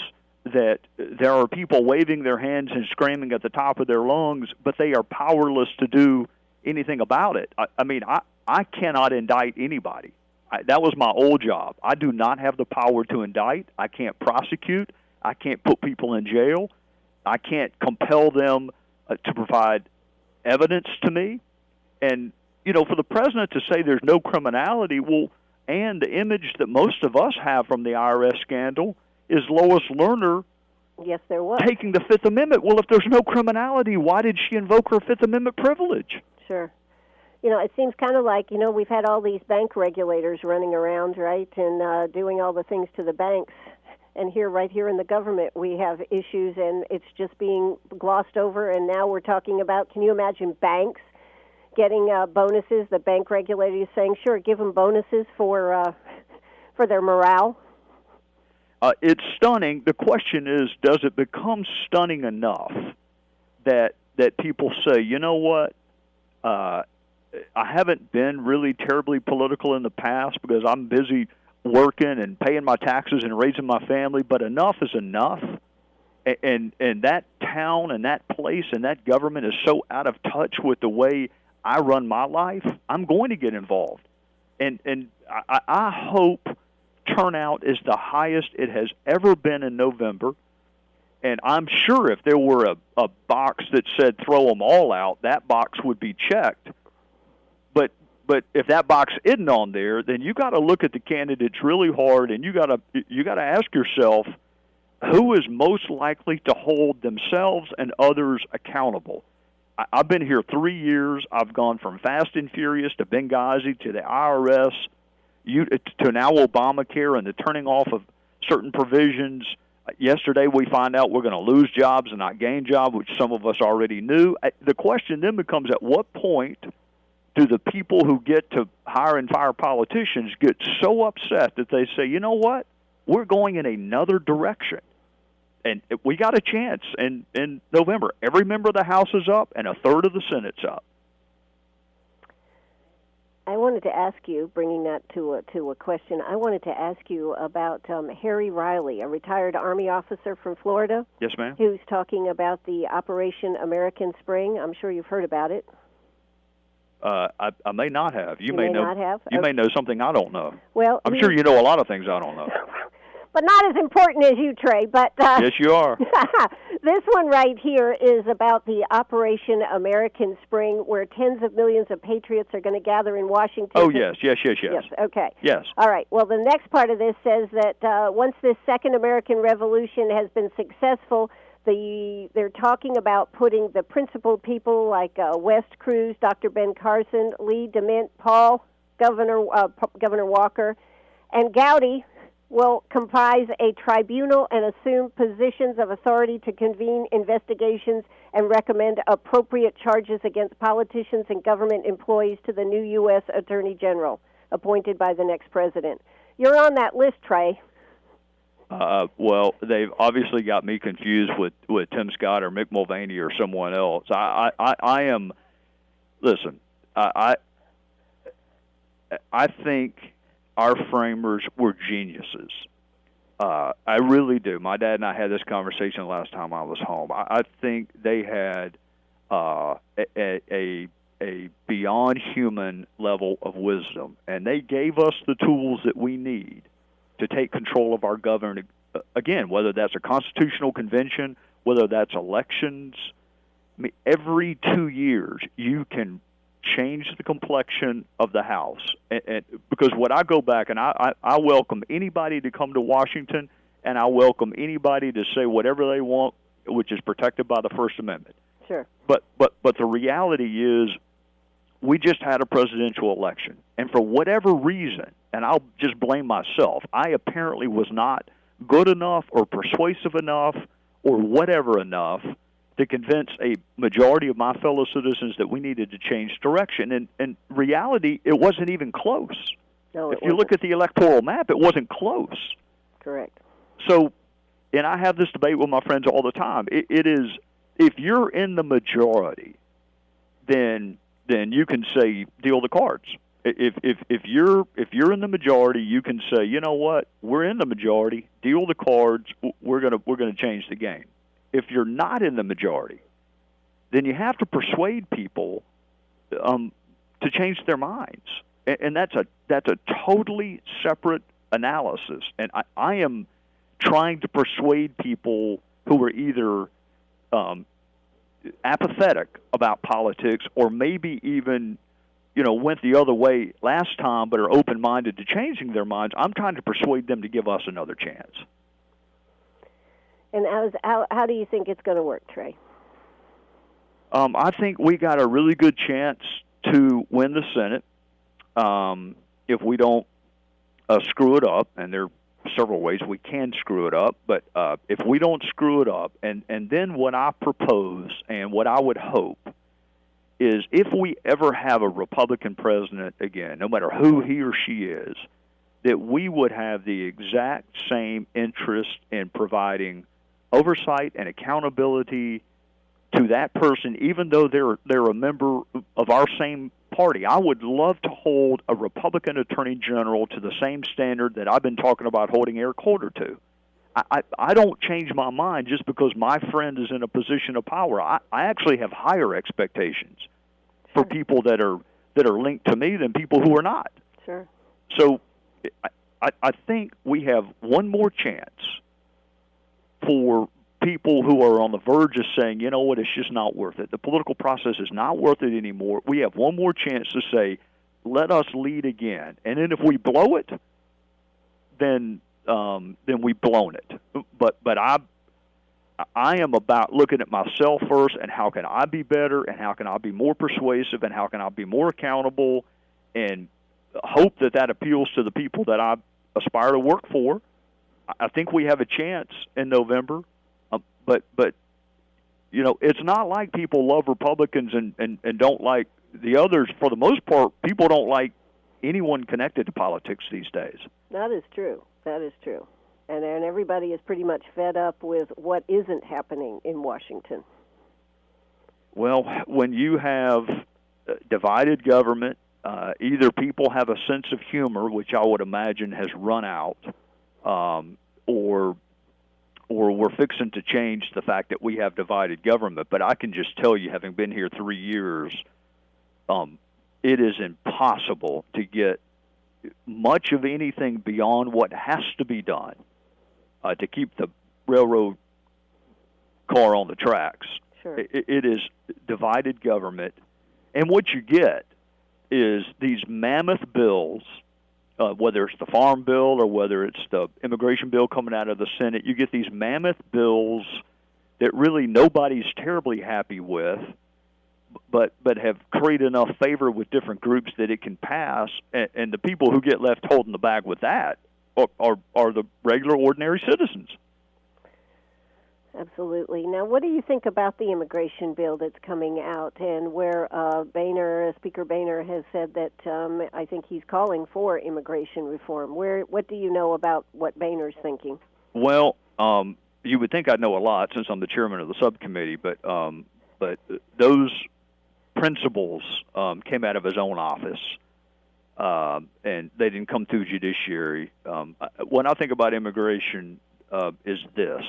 that there are people waving their hands and screaming at the top of their lungs, but they are powerless to do anything about it. I mean, I cannot indict anybody. That was my old job. I do not have the power to indict. I can't prosecute. I can't put people in jail. I can't compel them to provide evidence to me. And, for the president to say there's no criminality, well, and the image that most of us have from the IRS scandal is Lois Lerner Yes, there was. taking the Fifth Amendment. Well, if there's no criminality, why did she invoke her Fifth Amendment privilege? Sure. It seems kind of like, we've had all these bank regulators running around, right, and doing all the things to the banks. And right here in the government, we have issues, and it's just being glossed over. And now we're talking about, can you imagine banks getting bonuses? The bank regulator is saying, sure, give them bonuses for their morale. It's stunning. The question is, does it become stunning enough that people say, you know what, I haven't been really terribly political in the past because I'm busy working and paying my taxes and raising my family, but enough is enough. And that town and that place and that government is so out of touch with the way I run my life, I'm going to get involved. And I hope turnout is the highest it has ever been in November. And I'm sure if there were a box that said throw them all out, that box would be checked. But if that box isn't on there, then you got to look at the candidates really hard, and you got to ask yourself who is most likely to hold themselves and others accountable. I've been here 3 years. I've gone from Fast and Furious to Benghazi to the IRS to now Obamacare and the turning off of certain provisions. Yesterday we find out we're going to lose jobs and not gain jobs, which some of us already knew. The question then becomes, at what point do the people who get to hire and fire politicians get so upset that they say, you know what, we're going in another direction? And we got a chance in November. Every member of the House is up and a third of the Senate's up. I wanted to ask you, bringing that to a question, I wanted to ask you about Harry Riley, a retired Army officer from Florida. Yes, ma'am. Who's talking about the Operation American Spring. I'm sure you've heard about it. I may not have. You may not have? You may know something I don't know. Well, I'm sure you know a lot of things I don't know. But not as important as you, Trey. But yes, you are. This one right here is about the Operation American Spring, where tens of millions of patriots are going to gather in Washington. Oh, yes. Yes, okay. Yes. All right. Well, the next part of this says that once this second American Revolution has been successful, they're talking about putting the principal people like West Cruz, Dr. Ben Carson, Lee DeMint, Paul, Governor Walker, and Gowdy will comprise a tribunal and assume positions of authority to convene investigations and recommend appropriate charges against politicians and government employees to the new U.S. Attorney General appointed by the next president. You're on that list, Trey. Well, they've obviously got me confused with Tim Scott or Mick Mulvaney or someone else. I am. Listen, I think our framers were geniuses. I really do. My dad and I had this conversation last time I was home. I think they had a beyond human level of wisdom, and they gave us the tools that we need to take control of our government. Again, whether that's a constitutional convention, whether that's elections. I mean, every 2 years you can change the complexion of the House. And because when I go back, and I welcome anybody to come to Washington, and I welcome anybody to say whatever they want, which is protected by the First Amendment. Sure. But the reality is we just had a presidential election. And for whatever reason, and I'll just blame myself, I apparently was not good enough or persuasive enough or whatever enough to convince a majority of my fellow citizens that we needed to change direction. And reality, it wasn't even close. No, if you look at the electoral map, it wasn't close. Correct. So, and I have this debate with my friends all the time. It is, if you're in the majority, then you can say deal the cards. If you're in the majority, you can say, you know what, we're in the majority, deal the cards. We're gonna change the game. If you're not in the majority, then you have to persuade people to change their minds, and that's a totally separate analysis. And I am trying to persuade people who are either apathetic about politics or maybe even went the other way last time but are open-minded to changing their minds. I'm trying to persuade them to give us another chance. And how do you think it's going to work, Trey? I think we got a really good chance to win the Senate if we don't screw it up, and there are several ways we can screw it up, but if we don't screw it up, and then what I propose and what I would hope is if we ever have a Republican president again, no matter who he or she is, that we would have the exact same interest in providing oversight and accountability to that person, even though they're a member of our same party. I would love to hold a Republican Attorney General to the same standard that I've been talking about holding Eric Holder to. I don't change my mind just because my friend is in a position of power. I actually have higher expectations for people that are linked to me than people who are not. Sure. So I think we have one more chance for people who are on the verge of saying, you know what, it's just not worth it. The political process is not worth it anymore. We have one more chance to say, let us lead again. And then if we blow it, then we've blown it. But I am about looking at myself first and how can I be better and how can I be more persuasive and how can I be more accountable, and hope that appeals to the people that I aspire to work for. I think we have a chance in November, but it's not like people love Republicans and don't like the others. For the most part, people don't like anyone connected to politics these days. That is true. That is true. And everybody is pretty much fed up with what isn't happening in Washington. Well, when you have divided government, either people have a sense of humor, which I would imagine has run out, or we're fixing to change the fact that we have divided government. But I can just tell you, having been here 3 years, it is impossible to get much of anything beyond what has to be done to keep the railroad car on the tracks. Sure. It is divided government. And what you get is these mammoth bills, whether it's the Farm Bill or whether it's the immigration bill coming out of the Senate. You get these mammoth bills that really nobody's terribly happy with, but have created enough favor with different groups that it can pass. And the people who get left holding the bag with that are the regular, ordinary citizens. Absolutely. Now, what do you think about the immigration bill that's coming out, and where Speaker Boehner has said that I think he's calling for immigration reform? What do you know about what Boehner's thinking? Well, you would think I'd know a lot since I'm the chairman of the subcommittee, but those principles came out of his own office, and they didn't come through judiciary. When I think about immigration, is this.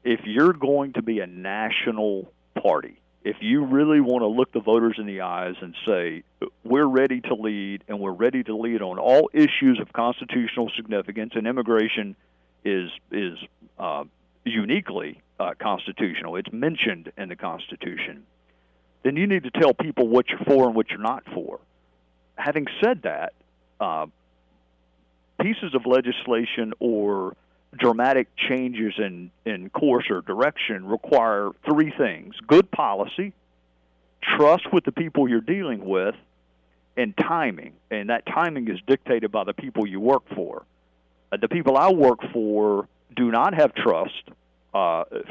If you're going to be a national party, if you really want to look the voters in the eyes and say, we're ready to lead, and we're ready to lead on all issues of constitutional significance, and immigration is uniquely constitutional, it's mentioned in the Constitution, then you need to tell people what you're for and what you're not for. Having said that, pieces of legislation or dramatic changes in course or direction require three things: good policy, trust with the people you're dealing with, and timing. And that timing is dictated by the people you work for. The people I work for do not have trust,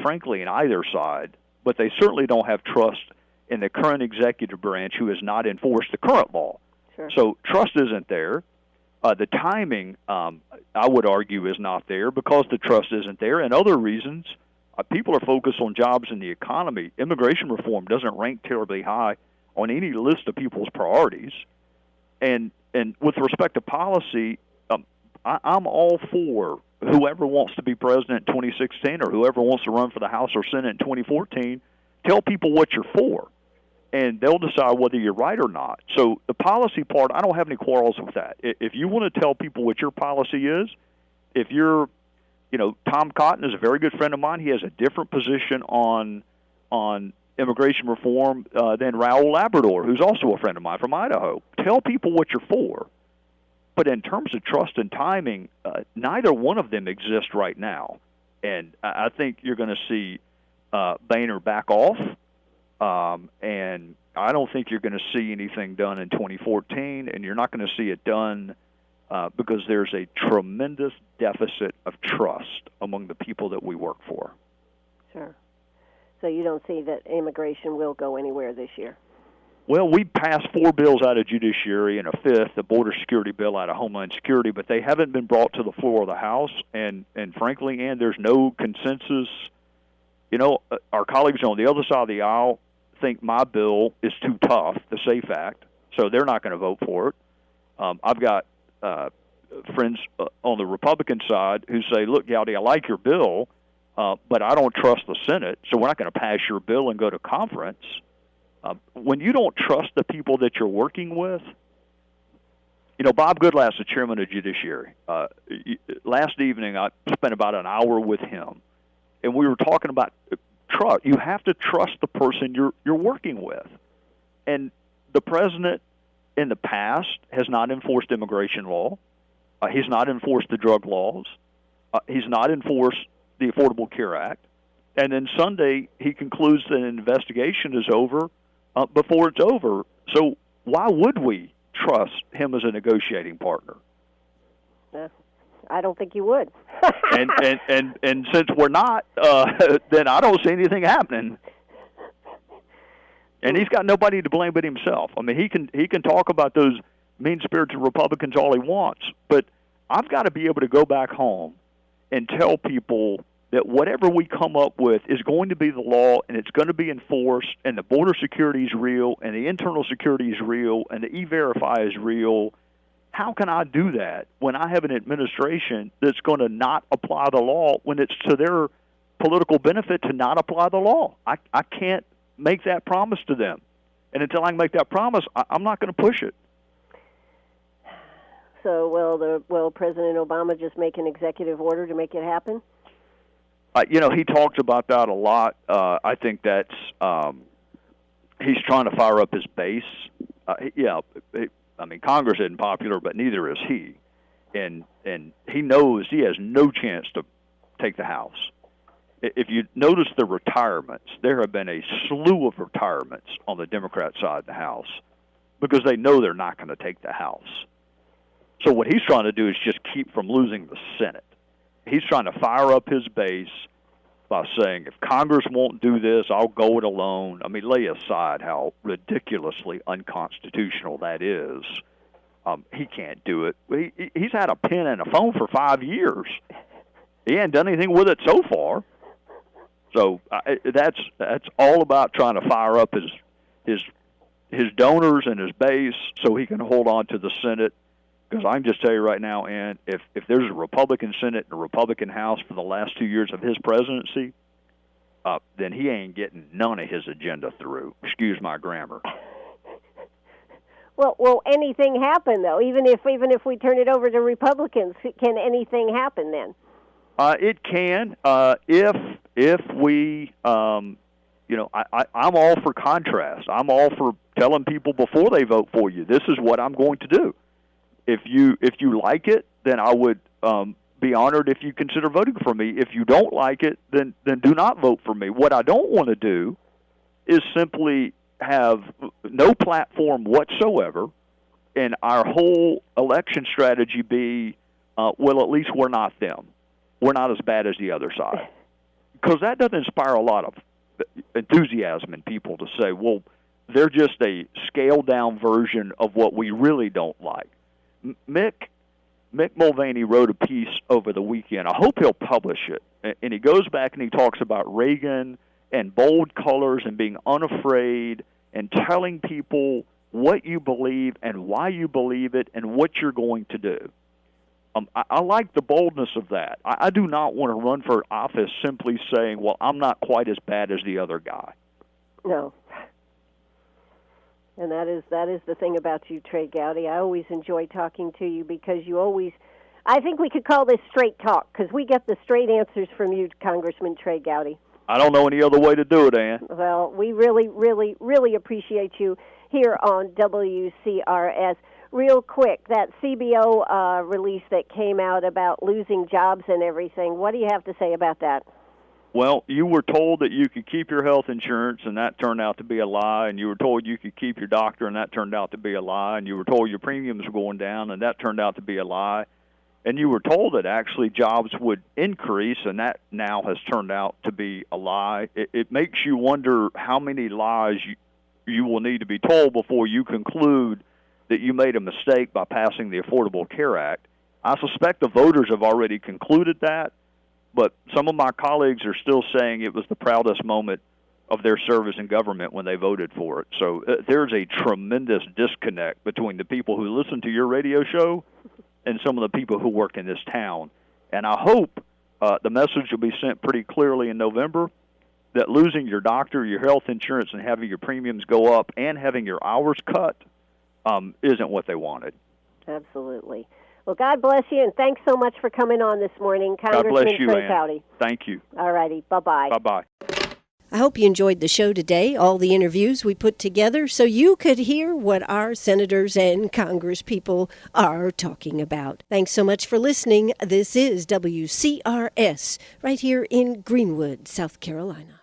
frankly, in either side, but they certainly don't have trust in the current executive branch, who has not enforced the current law. Sure. So trust isn't there. The timing, I would argue, is not there because the trust isn't there, and other reasons. People are focused on jobs and the economy. Immigration reform doesn't rank terribly high on any list of people's priorities. And with respect to policy, I'm all for whoever wants to be president in 2016 or whoever wants to run for the House or Senate in 2014. Tell people what you're for, and they'll decide whether you're right or not. So the policy part, I don't have any quarrels with that. If you want to tell people what your policy is, if you're, Tom Cotton is a very good friend of mine. He has a different position on immigration reform than Raul Labrador, who's also a friend of mine from Idaho. Tell people what you're for. But in terms of trust and timing, neither one of them exist right now. And I think you're going to see Boehner back off. And I don't think you're going to see anything done in 2014, and you're not going to see it done because there's a tremendous deficit of trust among the people that we work for. Sure. So you don't see that immigration will go anywhere this year? Well, we passed 4 bills out of judiciary and a 5th, the border security bill out of Homeland Security, but they haven't been brought to the floor of the House, and frankly, Ann, there's no consensus. Our colleagues on the other side of the aisle think my bill is too tough, the SAFE Act, so they're not going to vote for it. I've got friends on the Republican side who say, look, Gowdy, I like your bill, but I don't trust the Senate, so we're not going to pass your bill and go to conference. When you don't trust the people that you're working with, Bob Goodlass, the chairman of Judiciary, last evening I spent about an hour with him, and we were talking about trust. You have to trust the person you're working with. And the president in the past has not enforced immigration law. He's not enforced the drug laws. He's not enforced the Affordable Care Act. And then Sunday he concludes that an investigation is over before it's over. So why would we trust him as a negotiating partner? I don't think you would. and since we're not, then I don't see anything happening. And he's got nobody to blame but himself. I mean, he can talk about those mean-spirited Republicans all he wants, but I've got to be able to go back home and tell people that whatever we come up with is going to be the law, and it's going to be enforced, and the border security is real, and the internal security is real, and the E-Verify is real. How can I do that when I have an administration that's going to not apply the law when it's to their political benefit to not apply the law? I can't make that promise to them. And until I can make that promise, I'm not going to push it. So will President Obama just make an executive order to make it happen? He talks about that a lot. I think that's he's trying to fire up his base. Congress isn't popular, but neither is he. And he knows he has no chance to take the House. If you notice the retirements, there have been a slew of retirements on the Democrat side of the House because they know they're not going to take the House. So what he's trying to do is just keep from losing the Senate. He's trying to fire up his base by saying, if Congress won't do this, I'll go it alone. I mean, lay aside how ridiculously unconstitutional that is. He can't do it. He's had a pen and a phone for 5 years. He ain't done anything with it so far. So that's all about trying to fire up his donors and his base so he can hold on to the Senate. Because I can just tell you right now, Ann, if there's a Republican Senate and a Republican House for the last 2 years of his presidency, then he ain't getting none of his agenda through. Excuse my grammar. Well, will anything happen though? Even if we turn it over to Republicans, can anything happen then? It can if we, I'm all for contrast. I'm all for telling people before they vote for you, this is what I'm going to do. If you like it, then I would be honored if you consider voting for me. If you don't like it, then do not vote for me. What I don't want to do is simply have no platform whatsoever, and our whole election strategy be, well, at least we're not them. We're not as bad as the other side. Because that doesn't inspire a lot of enthusiasm in people to say, well, they're just a scaled-down version of what we really don't like. Mick Mulvaney wrote a piece over the weekend. I hope he'll publish it. And he goes back and he talks about Reagan and bold colors and being unafraid and telling people what you believe and why you believe it and what you're going to do. I like the boldness of that. I do not want to run for office simply saying, well, I'm not quite as bad as the other guy. No. And that is the thing about you, Trey Gowdy. I always enjoy talking to you because you always, I think we could call this straight talk because we get the straight answers from you, Congressman Trey Gowdy. I don't know any other way to do it, Ann. Well, we really, really, really appreciate you here on WCRS. Real quick, that CBO release that came out about losing jobs and everything, what do you have to say about that? Well, you were told that you could keep your health insurance, and that turned out to be a lie, and you were told you could keep your doctor, and that turned out to be a lie, and you were told your premiums were going down, and that turned out to be a lie, and you were told that actually jobs would increase, and that now has turned out to be a lie. It makes you wonder how many lies you will need to be told before you conclude that you made a mistake by passing the Affordable Care Act. I suspect the voters have already concluded that, but some of my colleagues are still saying it was the proudest moment of their service in government when they voted for it. So there's a tremendous disconnect between the people who listen to your radio show and some of the people who work in this town. And I hope the message will be sent pretty clearly in November that losing your doctor, your health insurance, and having your premiums go up and having your hours cut isn't what they wanted. Absolutely. Well, God bless you, and thanks so much for coming on this morning, Congressman Trey Gowdy. Thank you. All righty. Bye-bye. Bye-bye. I hope you enjoyed the show today, all the interviews we put together, so you could hear what our senators and congresspeople are talking about. Thanks so much for listening. This is WCRS, right here in Greenwood, South Carolina.